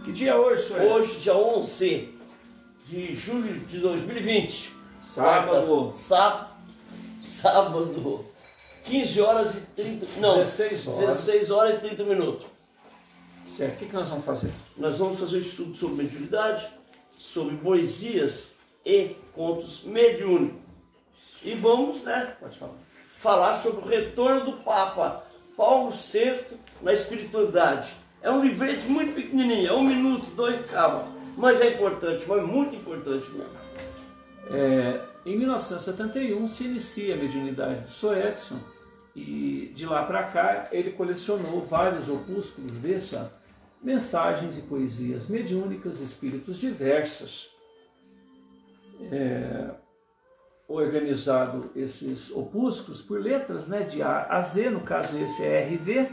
Que dia é hoje, senhor? Hoje, dia 11 de julho de 2020. Sábado. Sábado. 15 horas e 30... Não, 16 horas. 16 horas e 30 minutos. Certo, o que nós vamos fazer? Nós vamos fazer um estudo sobre mediunidade, sobre poesias e contos mediúnicos. E vamos, né? Pode falar. Falar sobre o retorno do Papa Paulo VI na espiritualidade. É um livrete muito pequenininho, é 1 minuto, 2 cabas, mas é importante, mas muito importante mesmo. Em 1971 se inicia a mediunidade de Sr. Edson e de lá para cá ele colecionou vários opúsculos dessa, mensagens e poesias mediúnicas, espíritos diversos. Organizado esses opúsculos por letras, né, de A a Z, no caso esse é RV,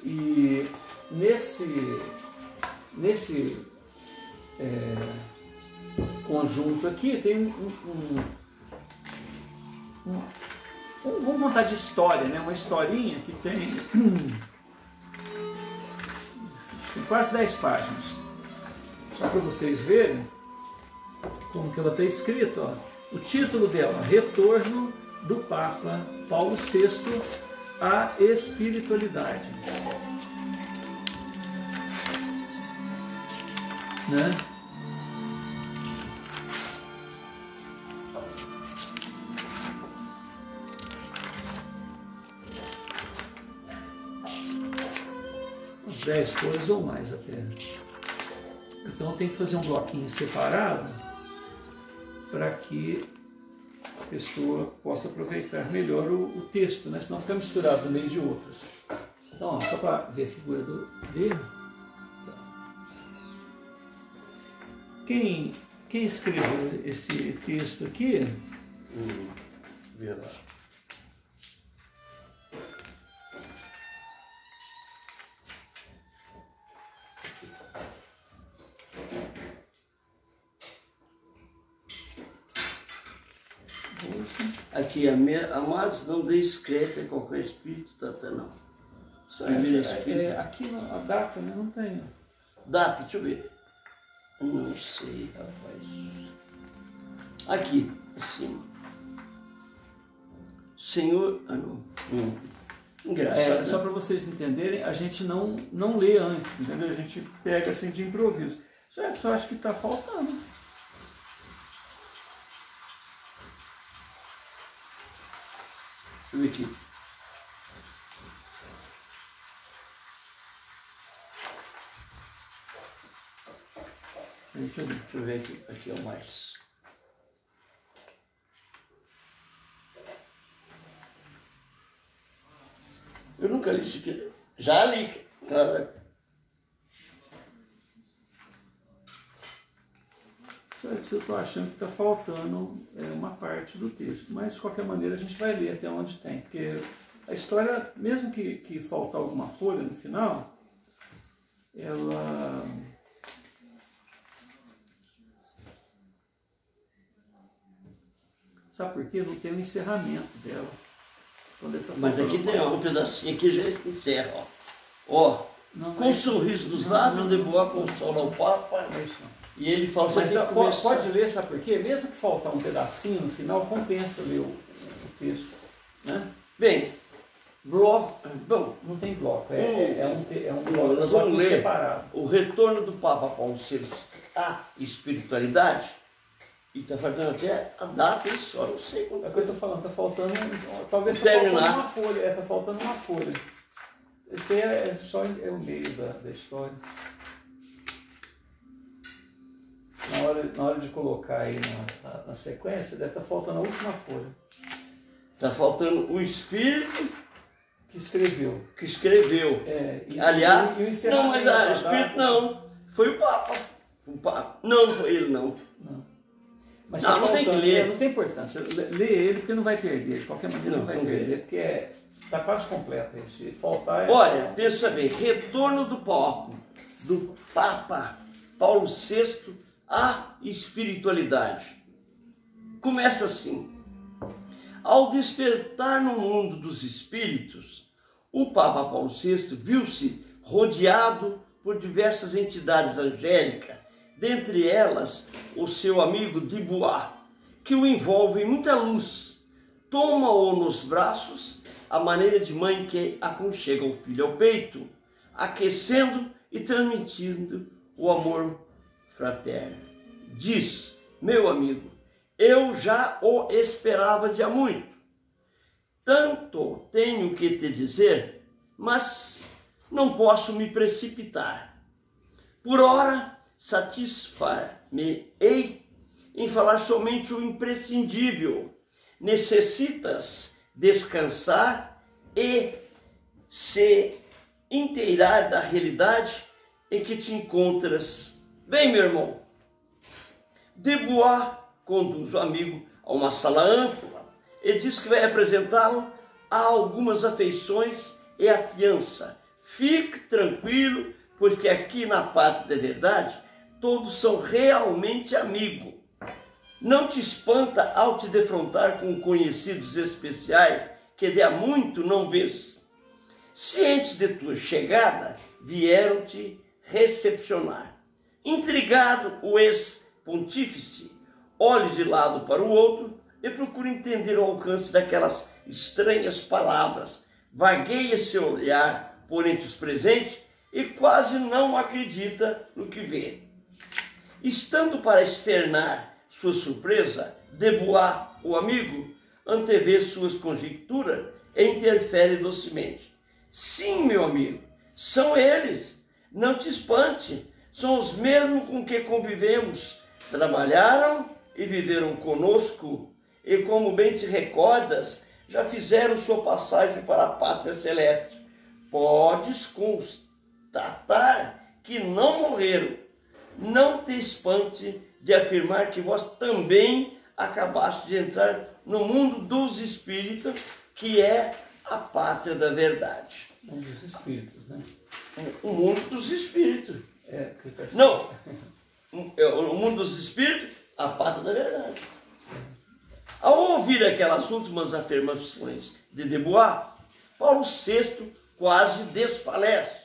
e nesse conjunto aqui tem vamos contar de história, né, uma historinha que tem quase 10 páginas, só para vocês verem como que ela está escrita, ó. O título dela, Retorno do Papa Paulo VI à Espiritualidade. Né? Uns 10 cores ou mais até. Então tem que fazer um bloquinho separado para que a pessoa possa aproveitar melhor o texto, né? Senão fica misturado no meio de outros. Então, ó, só para ver a figura dele. Quem escreveu esse texto aqui? Verdade. Aqui, amados, não dê crédito a qualquer espírito, tá, não. Só aqui a data, né? Não tem. Data, deixa eu ver. Não sei, rapaz. Aqui, assim. Senhor... Ah, não. Engraçado. Só para vocês entenderem, a gente não lê antes, entendeu? A gente pega assim de improviso. Só acho que está faltando. Deixa eu ver aqui. Deixa eu ver aqui. Aqui é o mais. Eu nunca li isso aqui. Já li, cara. Eu estou achando que está faltando uma parte do texto, mas de qualquer maneira a gente vai ler até onde tem, porque a história, mesmo que faltar alguma folha no final, ela... Sabe por quê? Não tem o encerramento dela. Mas aqui tem um pedacinho aqui já encerra, ó. Com um sorriso dos lábios, de boa consola o Papa. É isso. E ele fala assim, pode ler, sabe por quê? Mesmo que faltar um pedacinho no final, compensa ler o texto, né? Bem, bloco, bom, não tem bloco, é um bloco, nós vamos ler separado. O retorno do Papa Paulo VI à espiritualidade, e está faltando até a data, isso, eu não sei quando. É o que eu estou falando, está faltando, talvez está faltando uma folha, está faltando uma folha. Esse é só o meio da história. Na hora de colocar aí na sequência, deve estar faltando a última folha. Está faltando o espírito que escreveu. Aliás, não, mas o espírito não. Foi o Papa. Não foi ele, não. Mas não tem que ler. Não tem importância. Lê ele porque não vai perder. De qualquer maneira não vai perder. Porque está quase completo. Se faltar... Olha, pensa bem. Retorno do Papa Paulo VI à espiritualidade. Começa assim. Ao despertar no mundo dos espíritos, o Papa Paulo VI viu-se rodeado por diversas entidades angélicas, dentre elas o seu amigo Dubois, que o envolve em muita luz. Toma-o nos braços, à maneira de mãe que aconchega o filho ao peito, aquecendo e transmitindo o amor fraterno. Diz: meu amigo, eu já o esperava de há muito. Tanto tenho que te dizer, mas não posso me precipitar. Por ora, satisfar-me-ei em falar somente o imprescindível. Necessitas descansar e se inteirar da realidade em que te encontras. Bem, meu irmão, Dubois conduz o amigo a uma sala ampla e diz que vai apresentá-lo a algumas afeições e afiança. Fique tranquilo, porque aqui na Pátria da Verdade todos são realmente amigos. Não te espanta ao te defrontar com conhecidos especiais que de há muito não vês. Cientes de tua chegada, vieram te recepcionar. Intrigado, o ex-pontífice olha de lado para o outro e procura entender o alcance daquelas estranhas palavras. Vagueia seu olhar por entre os presentes e quase não acredita no que vê. Estando para externar sua surpresa, Dubois, o amigo, antevê suas conjecturas e interfere docemente. Sim, meu amigo, são eles. Não te espante, são os mesmos com que convivemos. Trabalharam e viveram conosco e, como bem te recordas, já fizeram sua passagem para a Pátria Celeste. Podes constatar que não morreram. Não te espante de afirmar que vós também acabaste de entrar no mundo dos espíritos, que é a Pátria da Verdade. O mundo dos espíritos, né? O mundo dos espíritos. Que Não, o mundo dos espíritos, a Pátria da Verdade. Ao ouvir aquelas últimas afirmações de Dubois, Paulo VI quase desfalece,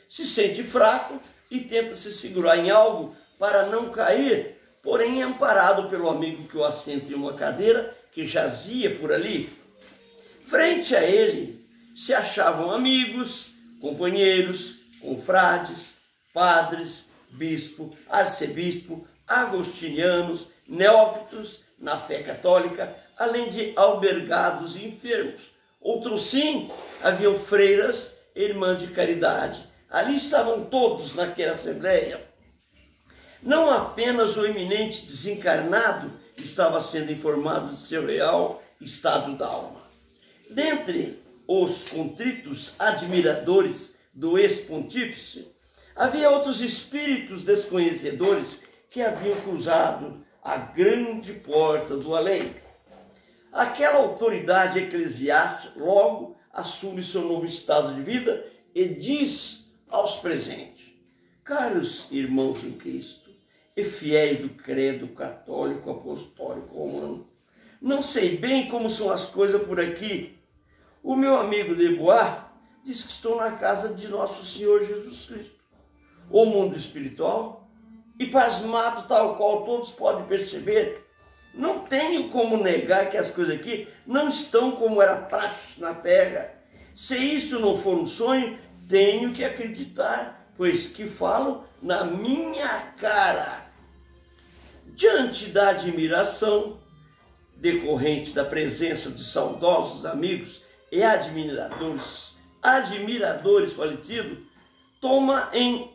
se sente fraco e tenta se segurar em algo para não cair, porém amparado pelo amigo que o assenta em uma cadeira que jazia por ali. Frente a ele se achavam amigos, companheiros, confrades, padres, bispo, arcebispo, agostinianos, neófitos na fé católica, além de albergados e enfermos. Outros sim, haviam freiras e irmãs de caridade. Ali estavam todos naquela assembleia. Não apenas o eminente desencarnado estava sendo informado de seu real estado da alma. Dentre os contritos admiradores do ex-pontífice, havia outros espíritos desconhecedores que haviam cruzado a grande porta do além. Aquela autoridade eclesiástica logo assume seu novo estado de vida e diz aos presentes: caros irmãos em Cristo e fiéis do credo católico apostólico romano, não sei bem como são as coisas por aqui. O meu amigo Dubois diz que estou na casa de nosso Senhor Jesus Cristo, o mundo espiritual, e pasmado tal qual todos podem perceber, não tenho como negar que as coisas aqui não estão como era praxe na terra. Se isso não for um sonho, tenho que acreditar, pois que falo na minha cara. Diante da admiração decorrente da presença de saudosos amigos e admiradores falecidos, toma em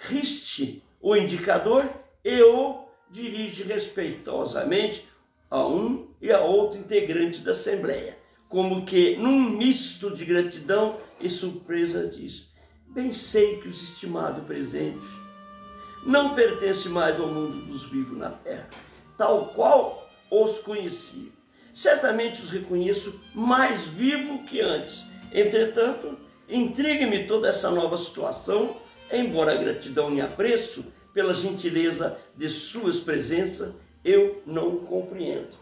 riste o indicador e o dirige respeitosamente a um e a outro integrante da Assembleia, como que num misto de gratidão e surpresa diz: bem sei que os estimados presentes não pertencem mais ao mundo dos vivos na terra, tal qual os conheci. Certamente os reconheço mais vivo que antes. Entretanto, intriga-me toda essa nova situação, embora a gratidão e apreço pela gentileza de suas presenças, eu não compreendo.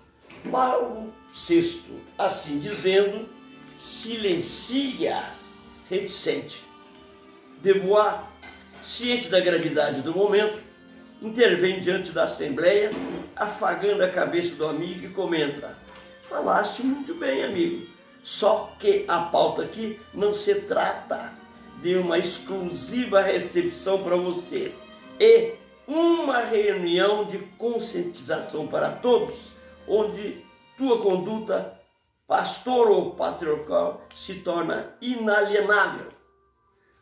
Paulo VI, assim dizendo, silencia reticente. Dubois ciente da gravidade do momento, intervém diante da assembleia, afagando a cabeça do amigo e comenta: falaste muito bem, amigo, só que a pauta aqui não se trata de uma exclusiva recepção para você, e uma reunião de conscientização para todos, onde tua conduta, pastor ou patriarcal, se torna inalienável.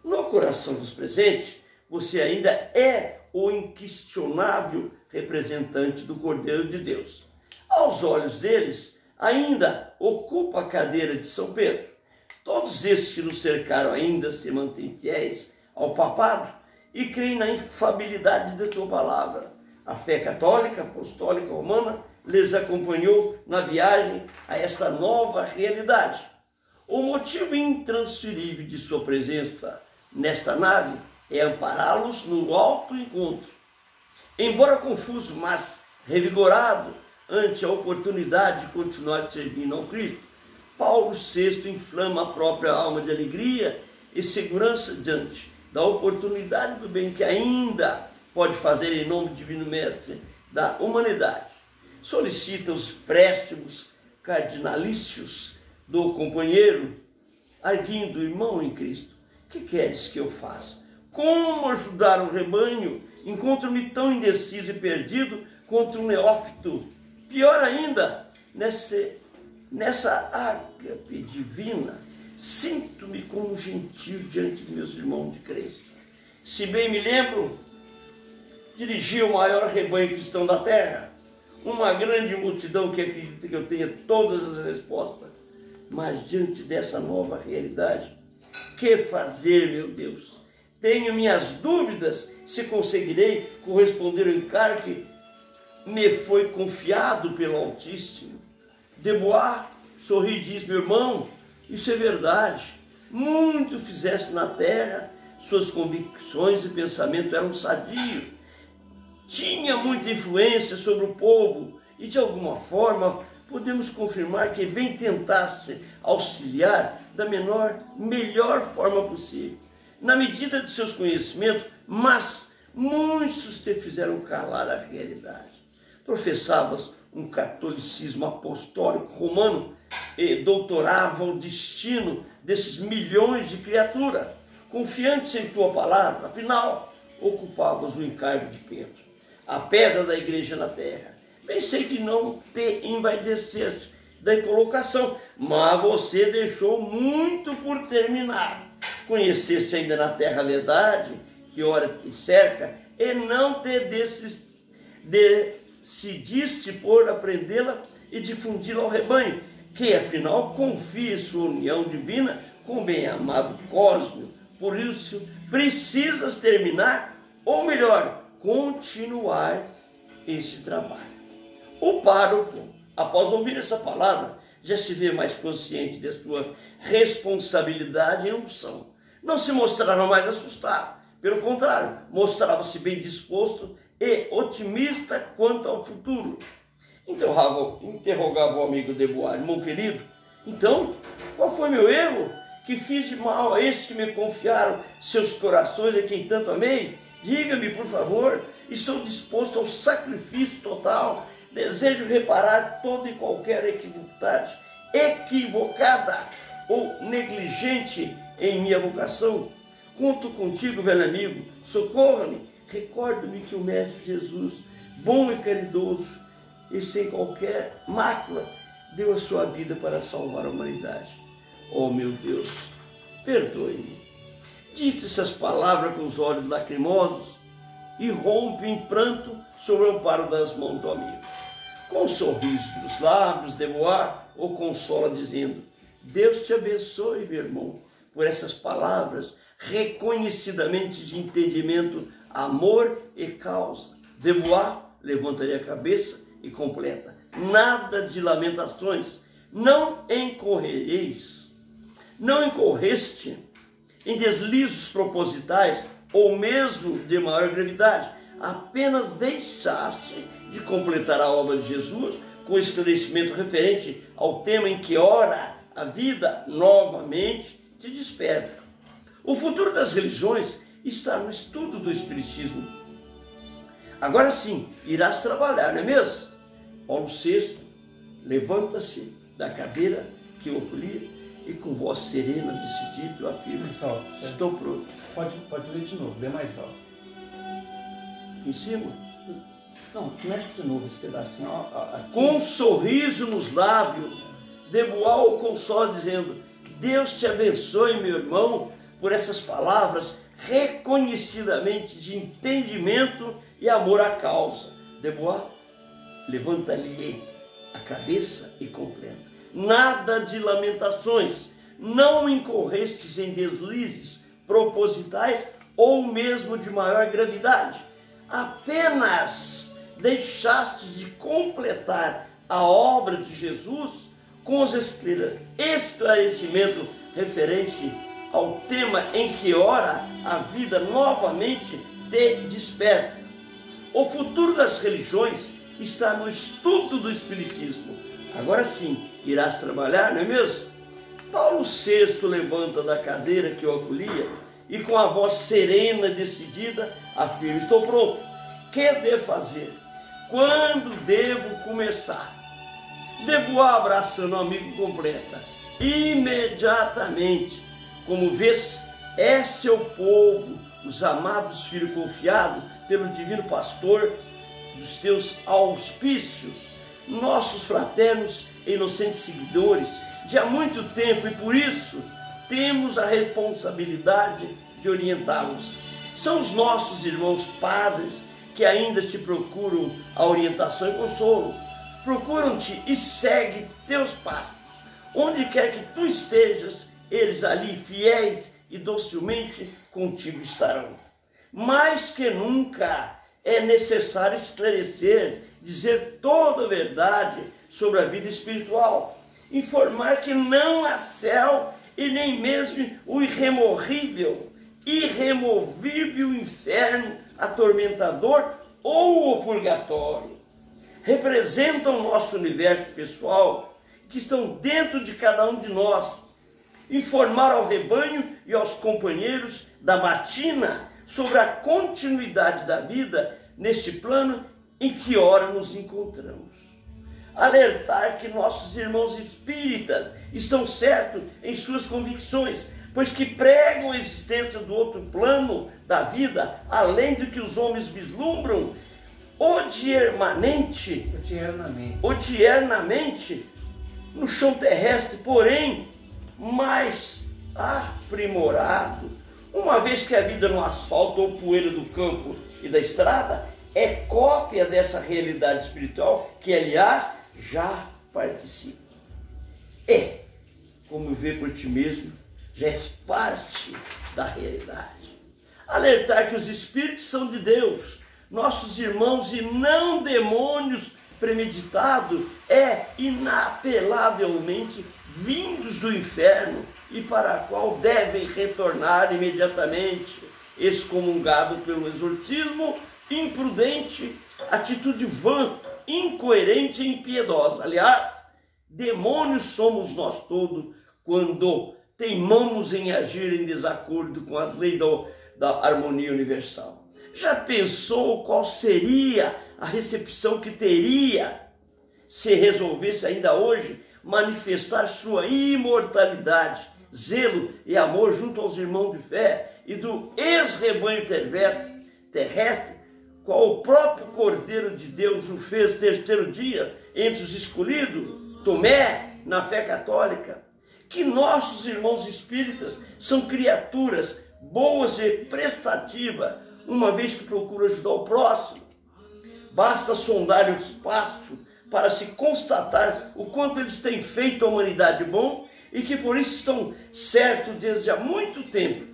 No coração dos presentes, você ainda é o inquestionável representante do Cordeiro de Deus. Aos olhos deles, ainda ocupa a cadeira de São Pedro. Todos esses que nos cercaram ainda se mantêm fiéis ao papado e creem na infalibilidade da tua palavra. A fé católica, apostólica, romana lhes acompanhou na viagem a esta nova realidade. O motivo intransferível de sua presença nesta nave é ampará-los no alto encontro. Embora confuso, mas revigorado ante a oportunidade de continuar servindo ao Cristo, Paulo VI inflama a própria alma de alegria e segurança diante da oportunidade do bem que ainda pode fazer em nome do Divino Mestre da humanidade. Solicita os préstimos cardinalícios do companheiro, arguindo: irmão em Cristo, que queres que eu faça? Como ajudar o rebanho? Encontro-me tão indeciso e perdido contra um neófito. Pior ainda, nessa ágape divina, sinto-me como um gentil diante de meus irmãos de Cristo. Se bem me lembro, dirigi o maior rebanho cristão da terra, uma grande multidão que acredita que eu tenha todas as respostas. Mas diante dessa nova realidade, que fazer, meu Deus? Tenho minhas dúvidas se conseguirei corresponder ao encargo que me foi confiado pelo Altíssimo. Debois sorri e disse: meu irmão, isso é verdade. Muito fizeste na terra, suas convicções e pensamento eram sadios. Tinha muita influência sobre o povo e, de alguma forma, podemos confirmar que bem tentaste auxiliar da melhor forma possível, na medida de seus conhecimentos, mas muitos te fizeram calar a realidade. Professavas um catolicismo apostólico romano e doutorava o destino desses milhões de criaturas, confiantes em tua palavra. Afinal, ocupavas o encargo de Pedro, a pedra da igreja na terra. Pensei que não te envaideceste da colocação, mas você deixou muito por terminar. Conheceste ainda na terra a verdade, que ora te cerca, e não te decidiste por aprendê-la e difundi-la ao rebanho, que afinal confia em sua união divina com o bem-amado Cosmo. Por isso, precisas terminar, ou melhor, continuar esse trabalho. O pároco, após ouvir essa palavra, já se vê mais consciente de sua responsabilidade e unção. Não se mostrava mais assustado, pelo contrário, mostrava-se bem disposto e otimista quanto ao futuro. Interrogava o amigo Debois: irmão querido, então, qual foi meu erro? Que fiz de mal a estes que me confiaram seus corações a quem tanto amei? Diga-me, por favor, estou disposto ao sacrifício total. Desejo reparar toda e qualquer equivocada ou negligente em minha vocação. Conto contigo, velho amigo, socorra-me. Recordo-me que o Mestre Jesus, bom e caridoso e sem qualquer mácula, deu a sua vida para salvar a humanidade. Oh, meu Deus, perdoe-me. Disse essas palavras com os olhos lacrimosos e rompe em pranto sob o amparo das mãos do amigo. Com um sorriso dos lábios, Debois o consola dizendo: Deus te abençoe, meu irmão, por essas palavras reconhecidamente de entendimento, amor e causa. Debois levantaria a cabeça e completa: nada de lamentações, não incorreste em deslizes propositais ou mesmo de maior gravidade, apenas deixaste de completar a obra de Jesus com esclarecimento referente ao tema em que ora a vida novamente te desperta. O futuro das religiões está no estudo do Espiritismo. Agora sim, irás trabalhar, não é mesmo? Paulo VI, levanta-se da cadeira que o acolhia e com voz serena, decidido, afirma: estou pronto. Pode ler de novo, lê mais alto. Aqui em cima? Não, começa de novo esse pedacinho. Aqui. Com um sorriso nos lábios, de Bois o consola, dizendo: Deus te abençoe, meu irmão, por essas palavras reconhecidamente de entendimento e amor à causa. De Bois levanta-lhe a cabeça e completa: nada de lamentações, não incorrestes em deslizes propositais ou mesmo de maior gravidade, apenas deixastes de completar a obra de Jesus com os esclarecimentos referente ao tema em que ora a vida novamente te desperta. O futuro das religiões está no estudo do Espiritismo. Agora sim, irás trabalhar, não é mesmo? Paulo VI levanta da cadeira que o acolhia e com a voz serena e decidida afirma: estou pronto. Que devo fazer? Quando devo começar? De Bois, abraçando o amigo, completa: imediatamente. Como vês, é seu povo, os amados filhos confiados pelo divino pastor dos teus auspícios, nossos fraternos e inocentes seguidores de há muito tempo, e por isso temos a responsabilidade de orientá-los. São os nossos irmãos padres que ainda te procuram a orientação e consolo. Procuram-te e seguem teus passos. Onde quer que tu estejas, eles ali, fiéis e docilmente, contigo estarão. Mais que nunca é necessário esclarecer, dizer toda a verdade sobre a vida espiritual, informar que não há céu e nem mesmo o irremovível inferno atormentador ou o purgatório. Representam o nosso universo pessoal, que estão dentro de cada um de nós. Informar ao rebanho e aos companheiros da matina sobre a continuidade da vida neste plano em que ora nos encontramos. Alertar que nossos irmãos espíritas estão certos em suas convicções, pois que pregam a existência do outro plano da vida, além do que os homens vislumbram odiernamente no chão terrestre, porém mais aprimorado, uma vez que a vida no asfalto ou poeira do campo e da estrada é cópia dessa realidade espiritual que, aliás, já participa. Como vê por ti mesmo, já és parte da realidade. Alertar que os espíritos são de Deus, nossos irmãos e não demônios premeditados, inapelavelmente vindos do inferno e para a qual devem retornar imediatamente, excomungado pelo exorcismo imprudente, atitude vã, incoerente e impiedosa. Aliás, demônios somos nós todos quando teimamos em agir em desacordo com as leis da harmonia universal. Já pensou qual seria a recepção que teria se resolvesse ainda hoje manifestar sua imortalidade, zelo e amor junto aos irmãos de fé e do ex-rebanho terrestre, qual o próprio Cordeiro de Deus o fez terceiro dia entre os escolhidos, Tomé, na fé católica? Que nossos irmãos espíritas são criaturas boas e prestativas, uma vez que procuram ajudar o próximo. Basta sondar o espaço para se constatar o quanto eles têm feito à humanidade bom e que por isso estão certos desde há muito tempo.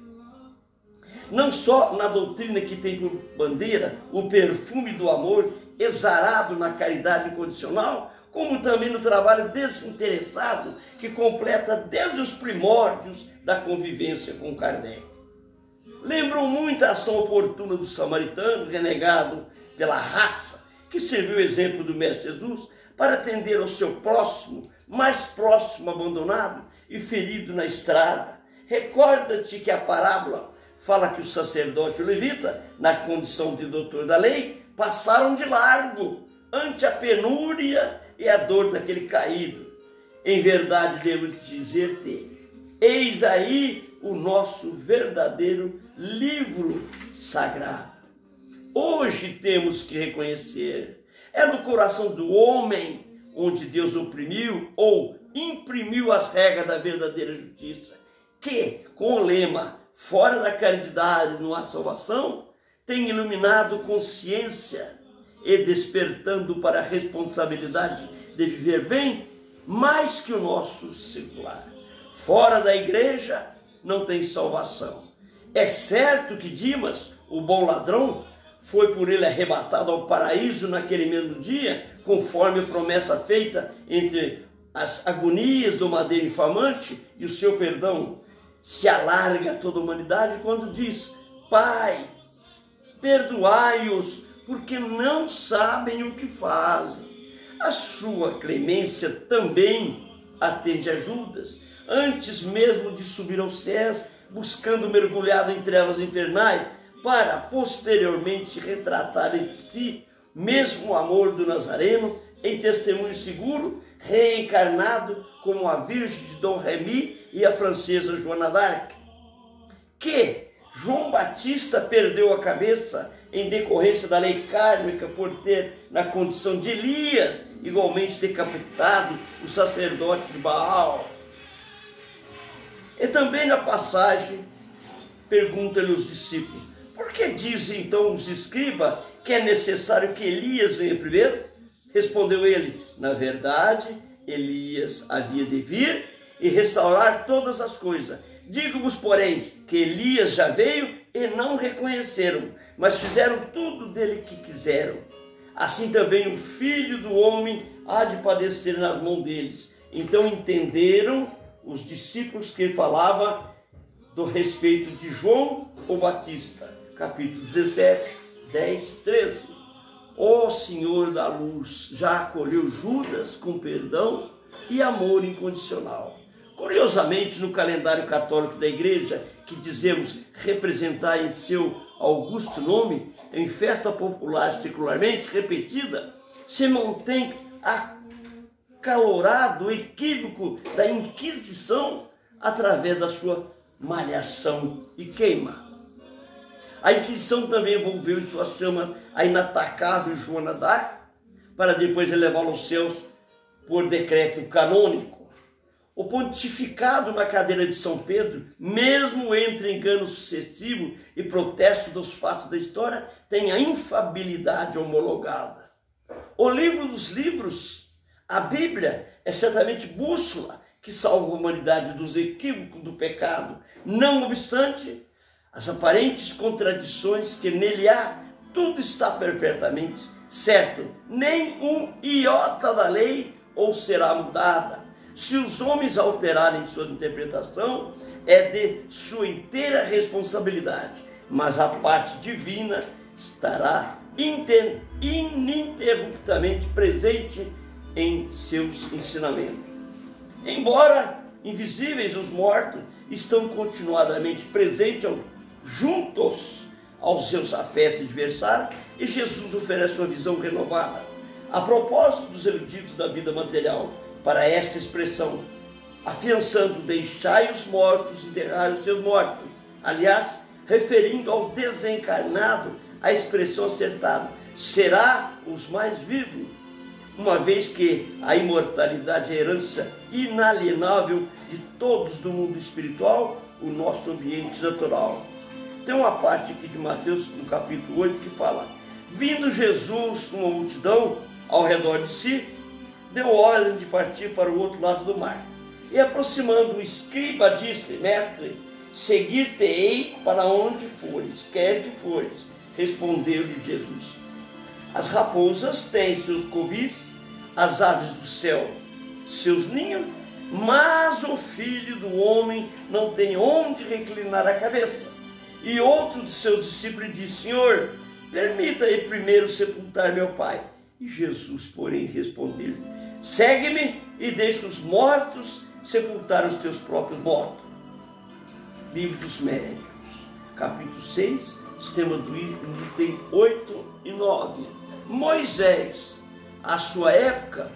Não só na doutrina que tem por bandeira o perfume do amor exarado na caridade incondicional, como também no trabalho desinteressado que completa desde os primórdios da convivência com Kardec. Lembram muito a ação oportuna do samaritano, renegado pela raça, que serviu o exemplo do Mestre Jesus para atender ao seu próximo, mais próximo abandonado e ferido na estrada. Recorda-te que a parábola fala que o sacerdote e o levita, na condição de doutor da lei, passaram de largo ante a penúria e a dor daquele caído. Em verdade, devo dizer-te, eis aí o nosso verdadeiro livro sagrado. Hoje temos que reconhecer, é no coração do homem onde Deus oprimiu ou imprimiu as regras da verdadeira justiça, que, com o lema fora da caridade não há salvação, tem iluminado consciência e despertando para a responsabilidade de viver bem mais que o nosso secular. Fora da igreja não tem salvação. É certo que Dimas, o bom ladrão, foi por ele arrebatado ao paraíso naquele mesmo dia, conforme a promessa feita entre as agonias do madeiro infamante e o seu perdão. Se alarga a toda a humanidade quando diz: Pai, perdoai-os, porque não sabem o que fazem. A sua clemência também atende a Judas, antes mesmo de subir aos céus, buscando mergulhado em trevas infernais, para posteriormente retratar em si mesmo o amor do Nazareno, em testemunho seguro, reencarnado como a Virgem de Dom Remy e a francesa Joana d'Arc. Que João Batista perdeu a cabeça em decorrência da lei kármica por ter, na condição de Elias, igualmente decapitado o sacerdote de Baal. E também na passagem, pergunta-lhe os discípulos: por que dizem então os escribas que é necessário que Elias venha primeiro? Respondeu ele: na verdade, Elias havia de vir e restaurar todas as coisas. Digo-vos, porém, que Elias já veio e não reconheceram, mas fizeram tudo dele que quiseram. Assim também o Filho do Homem há de padecer nas mãos deles. Então entenderam os discípulos que ele falava do respeito de João o Batista. Capítulo 17, 10, 13. Ó Senhor da luz, já acolheu Judas com perdão e amor incondicional. Curiosamente, no calendário católico da igreja, que dizemos representar em seu augusto nome, em festa popular secularmente repetida, se mantém acalorado o equívoco da Inquisição através da sua malhação e queima. A Inquisição também envolveu em sua chama a inatacável Joana d'Arc, para depois elevá-la aos céus por decreto canônico. O pontificado na cadeira de São Pedro, mesmo entre engano sucessivo e protesto dos fatos da história, tem a infabilidade homologada. O livro dos livros, a Bíblia, é certamente bússola que salva a humanidade dos equívocos do pecado. Não obstante as aparentes contradições que nele há, tudo está perfeitamente certo. Nem um iota da lei ou será mudada. Se os homens alterarem sua interpretação, é de sua inteira responsabilidade, mas a parte divina estará ininterruptamente presente em seus ensinamentos. Embora invisíveis, os mortos estão continuadamente presentes juntos aos seus afetos adversários, e Jesus oferece uma visão renovada. A propósito dos eruditos da vida material, para esta expressão, afiançando: deixai os mortos enterrar os seus mortos. Aliás, referindo ao desencarnado, a expressão acertada: será os mais vivos, uma vez que a imortalidade é a herança inalienável de todos do mundo espiritual, o nosso ambiente natural. Tem uma parte aqui de Mateus, no capítulo 8, que fala: vindo Jesus com uma multidão ao redor de si, deu ordem de partir para o outro lado do mar. E aproximando o escriba, disse: mestre, seguir-te-ei para onde fores, quer que fores. Respondeu-lhe Jesus: as raposas têm seus covis, as aves do céu seus ninhos, mas o Filho do Homem não tem onde reclinar a cabeça. E outro de seus discípulos disse: Senhor, permita-me primeiro sepultar meu pai. E Jesus, porém, respondeu: segue-me e deixa os mortos sepultar os teus próprios mortos. Livro dos Médiuns. capítulo 6, sistema do item 8 e 9. Moisés, à sua época,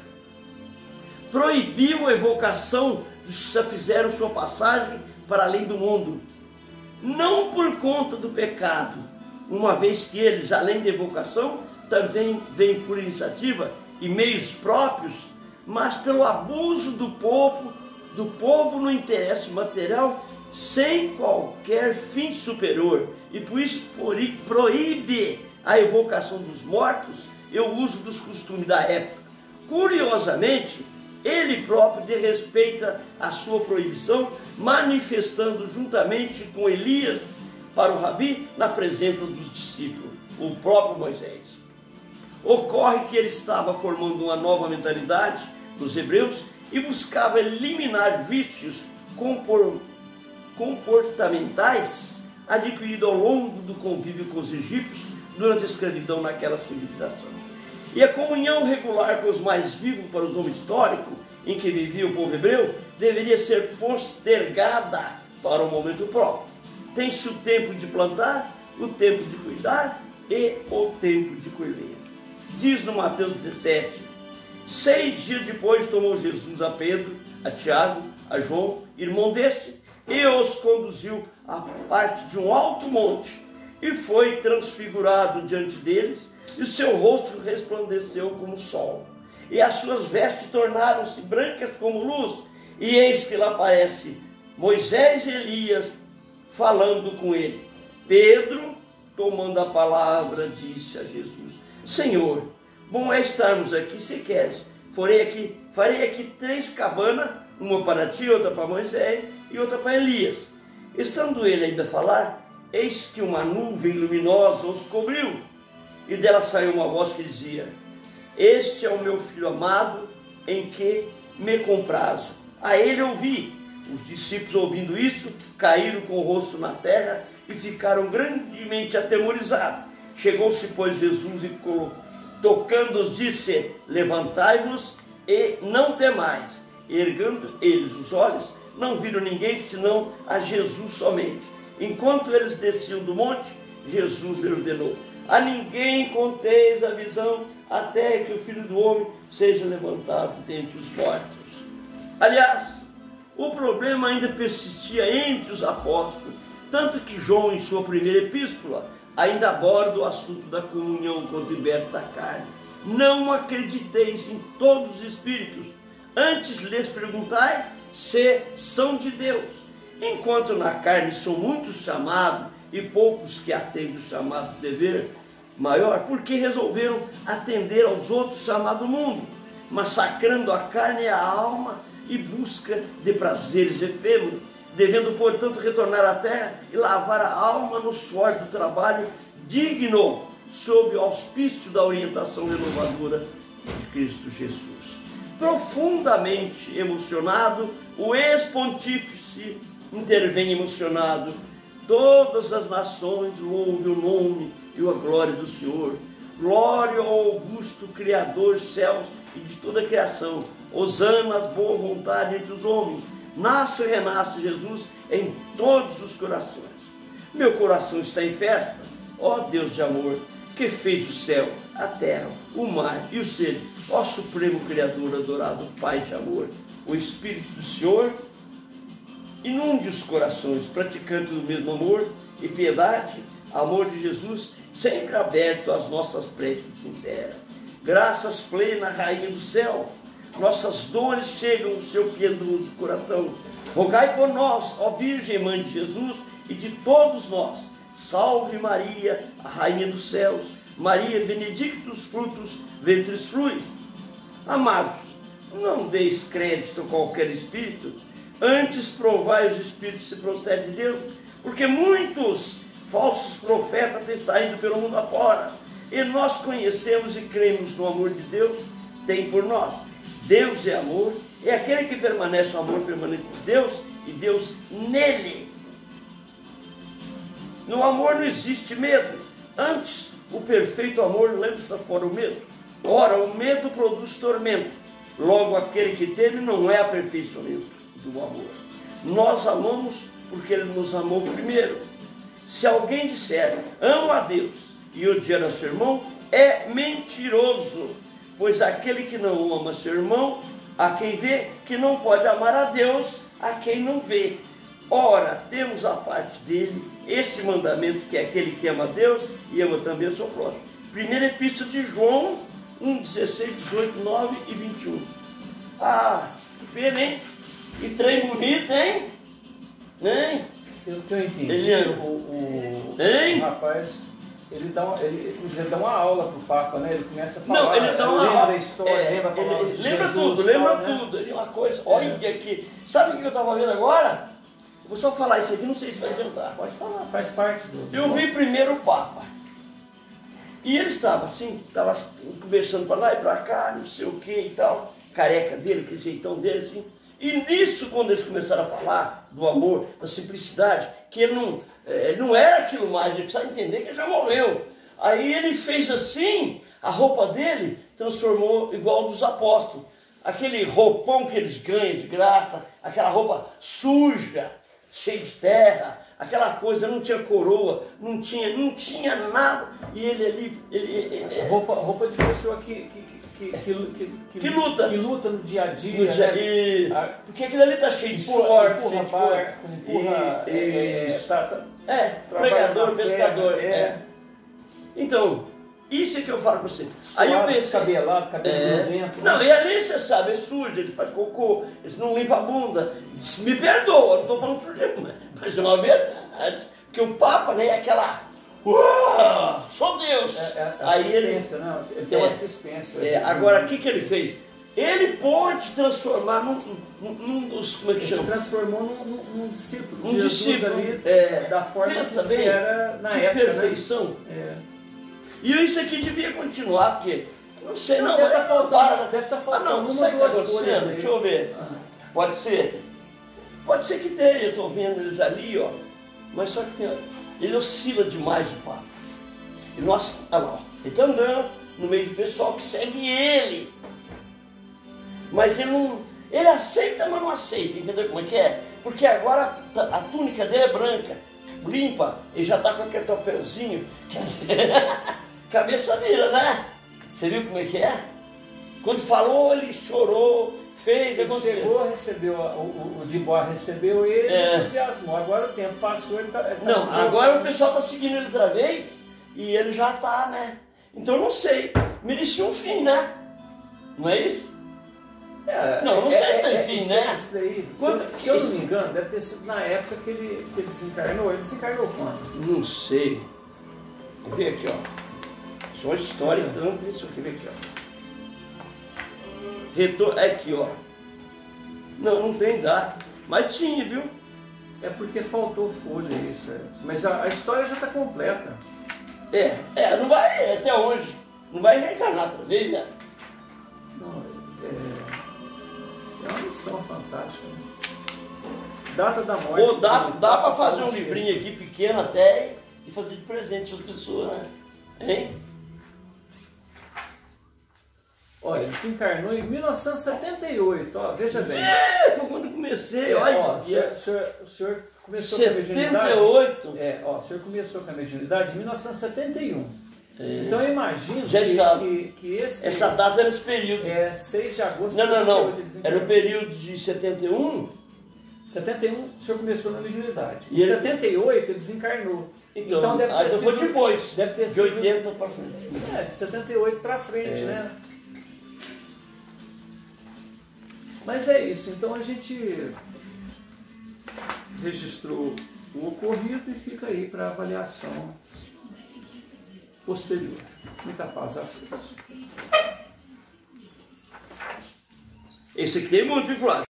proibiu a evocação dos que já fizeram sua passagem para além do mundo, não por conta do pecado, uma vez que eles, além da evocação, também vêm por iniciativa e meios próprios, mas pelo abuso do povo no interesse material, sem qualquer fim superior, e por isso proíbe a evocação dos mortos e o uso dos costumes da época. Curiosamente, ele próprio desrespeita a sua proibição, manifestando juntamente com Elias para o Rabi na presença dos discípulos, o próprio Moisés. Ocorre que ele estava formando uma nova mentalidade dos hebreus e buscava eliminar vícios comportamentais adquiridos ao longo do convívio com os egípcios durante a escravidão naquela civilização. E a comunhão regular com os mais vivos para os homens históricos em que vivia o povo hebreu deveria ser postergada para o momento próprio. Tem-se o tempo de plantar, o tempo de cuidar e o tempo de colher. Diz no Mateus 17: 6 dias depois tomou Jesus a Pedro, a Tiago, a João, irmão deste, e os conduziu à parte de um alto monte, e foi transfigurado diante deles, e o seu rosto resplandeceu como o sol, e as suas vestes tornaram-se brancas como luz, e eis que lá aparece Moisés e Elias falando com ele. Pedro, tomando a palavra, disse a Jesus: Senhor, bom é estarmos aqui, se queres. Farei aqui 3 cabanas, uma para ti, outra para Moisés e outra para Elias. Estando ele ainda a falar, eis que uma nuvem luminosa os cobriu, e dela saiu uma voz que dizia: Este é o meu filho amado, em que me comprazo. A ele ouvi. Os discípulos, ouvindo isso, caíram com o rosto na terra e ficaram grandemente atemorizados. Chegou-se, pois, Jesus e tocando-os, disse: Levantai-vos e não temais. Erguendo eles os olhos, não viram ninguém senão a Jesus somente. Enquanto eles desciam do monte, Jesus lhe ordenou: A ninguém conteis a visão, até que o Filho do Homem seja levantado dentre os mortos. Aliás, o problema ainda persistia entre os apóstolos, tanto que João, em sua primeira epístola, ainda aborda o assunto da comunhão com o liberto da carne. Não acrediteis em todos os espíritos, antes lhes perguntai se são de Deus. Enquanto na carne são muitos chamados e poucos que atendem o chamado de dever maior, porque resolveram atender aos outros chamados mundo, massacrando a carne e a alma e busca de prazeres efêmeros, devendo, portanto, retornar à terra e lavar a alma no suor do trabalho digno, sob o auspício da orientação renovadora de Cristo Jesus. Profundamente emocionado, o ex-pontífice intervém emocionado: Todas as nações louvem o nome e a glória do Senhor. Glória ao augusto Criador dos céus e de toda a criação. Hosana, as boa vontade entre os homens. Nasce e renasce Jesus em todos os corações. Meu coração está em festa, ó Deus de amor, que fez o céu, a terra, o mar e o ser. Ó supremo Criador, adorado Pai de amor, o Espírito do Senhor inunde os corações, praticantes do mesmo amor e piedade, amor de Jesus, sempre aberto às nossas preces sinceras. Graças plena, Rainha do céu, nossas dores chegam ao seu piedoso coração. Rogai por nós, ó Virgem Mãe de Jesus e de todos nós. Salve Maria, a Rainha dos céus. Maria, benedictus frutos ventris flui. Amados, não deis crédito a qualquer espírito, antes provai os espíritos se procede de Deus, porque muitos falsos profetas têm saído pelo mundo afora, e nós conhecemos e cremos no amor de Deus tem por nós. Deus é amor, e aquele que permanece no amor permanece de Deus, e Deus nele. No amor não existe medo, antes o perfeito amor lança fora o medo. Ora, o medo produz tormento, logo aquele que teme não é aperfeiçoamento do amor. Nós amamos porque ele nos amou primeiro. Se alguém disser, amo a Deus, e odiar a seu irmão, é mentiroso. Pois aquele que não ama seu irmão, a quem vê, que não pode amar a Deus, a quem não vê. Ora, temos a parte dele esse mandamento, que é aquele que ama a Deus e ama também o seu próximo. Primeira Epístola de João 1, 16, 18, 9 e 21. Ah, que pena, hein? Que trem bonito, hein? Hein? Pelo que eu entendi, Eliane. o rapaz, ele dá uma aula pro Papa, né? Ele começa a falar, não, ele dá uma lembra aula, da história, lembra a palavra de lembra Jesus, tudo, lembra né? tudo. Ele é uma coisa, olha aqui. Sabe o que eu estava vendo agora? Vou só falar isso aqui, não sei se vai adiantar. Pode falar, faz parte do... Eu vi primeiro o Papa. E ele estava assim, estava conversando para lá e para cá, não sei o que e tal. Careca dele, aquele jeitão dele assim. E nisso, quando eles começaram a falar do amor, da simplicidade, que ele não era aquilo mais, ele precisava entender que ele já morreu. Aí ele fez assim, a roupa dele transformou igual dos apóstolos. Aquele roupão que eles ganham de graça, aquela roupa suja, cheia de terra, aquela coisa, não tinha coroa, não tinha nada. E ele ali... Roupa de pessoa que luta. Que luta no dia a dia. Né? Porque aquilo ali está cheio de sorte. Empurra pregador, pescador. Então, isso é que eu falo para você. Aí eu pensei... Cabelo dentro. Não, e ali você sabe, é sujo, ele faz cocô, ele não limpa a bunda. Me perdoa, não estou falando sujeito, mas é uma verdade. Porque o Papa, né, é aquela... sou Deus! Aí ele tem uma assistência. Agora, o que ele fez? Ele pode transformar num dos... Como é que chama? Ele se transformou num discípulo. Um discípulo ali, da forma que era na época. Perfeição. Né? E isso aqui devia continuar, porque... Não sei, não. Deve estar faltando. Deve estar faltando. Não sei o que está acontecendo. Deixa eu ver. Pode ser. Pode ser que tenha. Eu estou vendo eles ali, ó. Mas só que tem... Ele oscila demais, o Papa. E nós, olha lá, ele está andando no meio do pessoal que segue ele. Mas ele não... Ele aceita, mas não aceita. Entendeu como é que é? Porque agora a túnica dele é branca, limpa. Ele já está com aquele topelzinho. Quer dizer, cabeça vira, né? Você viu como é que é? Quando falou, ele chorou, fez, ele chegou, recebeu, o Dubois recebeu ele e entusiasmou. Agora o tempo passou, ele tá não, agora o pessoal está seguindo ele outra vez e ele já está, né? Então eu não sei, merecia um fim, né? Não é isso? Não sei se tem fim, né? Isso daí, se eu não me engano, deve ter sido na época que ele desencarnou. Ele desencarnou quando? Não sei. Vou ver aqui, ó. Só história, então, isso aqui, vê aqui, ó. Aqui, ó. Não tem data. Mas tinha, viu? É porque faltou folha isso. Mas a história já está completa. Não vai até hoje. Não vai reencarnar outra vez, né? Não, é uma missão fantástica. Né? Data da morte. Dá para fazer um livrinho aqui pequeno até e fazer de presente às pessoas, né? Hein? Olha, ele se encarnou em 1978, ó, veja bem. Foi quando eu comecei, olha. O senhor começou com a mediunidade. 78? O senhor começou com a mediunidade em 1971. Então eu imagino que essa data era esse período. 6 de agosto de 78. Era o período de 71? 71 o senhor começou na mediunidade. Em 78 ele desencarnou. Então deve ter sido depois. Deve ter de sido 80 para frente. De 78 para frente, né? Mas é isso, então a gente registrou o ocorrido e fica aí para avaliação posterior. Muita paz a todos. Esse aqui tem muito, Flávio.